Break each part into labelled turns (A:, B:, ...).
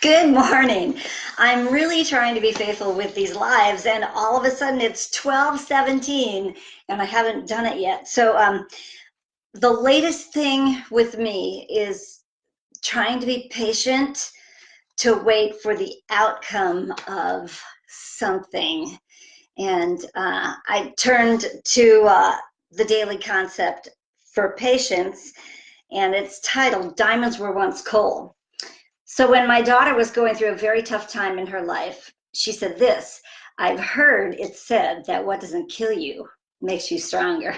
A: Good morning. I'm really trying to be faithful with these lives, and all of a sudden it's 12:17, and I haven't done it yet. So the latest thing with me is trying to be patient to wait for the outcome of something. And I turned to the daily concept for patience, and it's titled Diamonds Were Once Coal. So when my daughter was going through a very tough time in her life, she said this: I've heard it said that what doesn't kill you makes you stronger.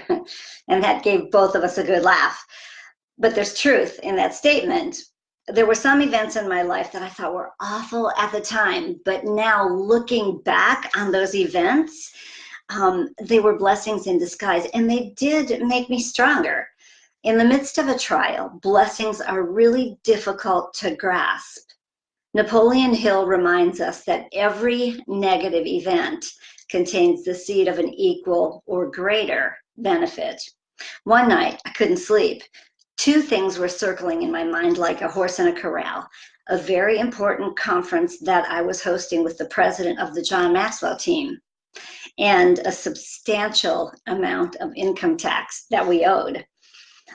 A: And that gave both of us a good laugh. But there's truth in that statement. There were some events in my life that I thought were awful at the time, but now looking back on those events, they were blessings in disguise, and they did make me stronger. In the midst of a trial, blessings are really difficult to grasp. Napoleon Hill reminds us that every negative event contains the seed of an equal or greater benefit. One night, I couldn't sleep. Two things were circling in my mind like a horse in a corral. A very important conference that I was hosting with the president of the John Maxwell team, and a substantial amount of income tax that we owed.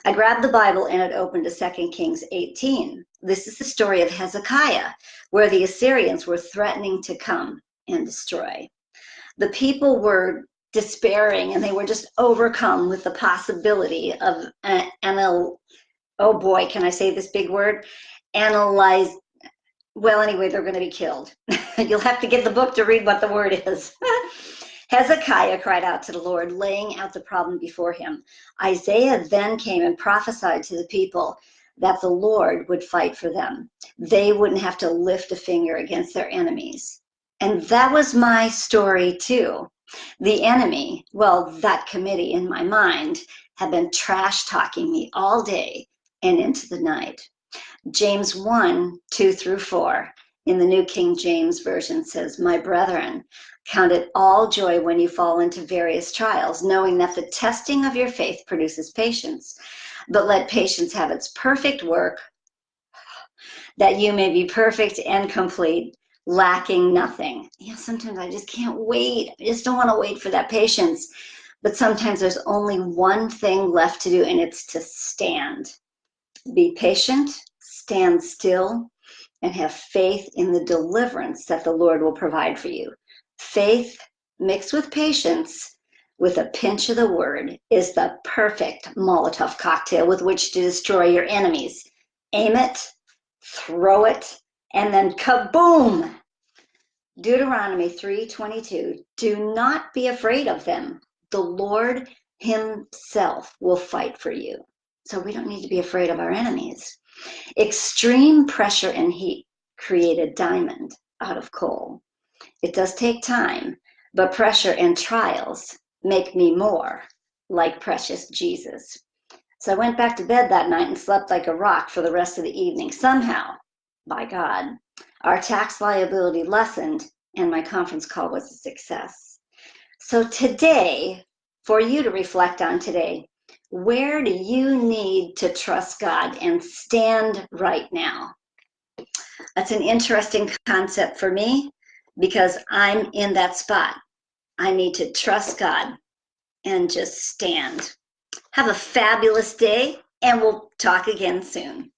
A: I grabbed the Bible and it opened to 2 Kings 18. This is the story of Hezekiah, where the Assyrians were threatening to come and destroy. The people were despairing and they were just overcome with the possibility of oh boy, can I say this big word? Analyze. Well, anyway, they're going to be killed. You'll have to get the book to read what the word is. Hezekiah cried out to the Lord, laying out the problem before him. Isaiah then came and prophesied to the people that the Lord would fight for them. They wouldn't have to lift a finger against their enemies. And that was my story too. The enemy, well, that committee in my mind, had been trash talking me all day and into the night. James 1:2-4 in the New King James Version says, My brethren, count it all joy when you fall into various trials, knowing that the testing of your faith produces patience. But let patience have its perfect work, that you may be perfect and complete, lacking nothing. Sometimes I just can't wait. I just don't want to wait for that patience. But sometimes there's only one thing left to do, and it's to stand. Be patient, stand still, and have faith in the deliverance that the Lord will provide for you. Faith mixed with patience, with a pinch of the word, is the perfect Molotov cocktail with which to destroy your enemies. Aim it, throw it, and then kaboom! Deuteronomy 3:22, do not be afraid of them. The Lord himself will fight for you. So we don't need to be afraid of our enemies. Extreme pressure and heat create a diamond out of coal. It does take time, but pressure and trials make me more like precious Jesus. So I went back to bed that night and slept like a rock for the rest of the evening. Somehow, by God, our tax liability lessened and my conference call was a success. So today, for you to reflect on today, where do you need to trust God and stand right now? That's an interesting concept for me because I'm in that spot. I need to trust God and just stand. Have a fabulous day, and we'll talk again soon.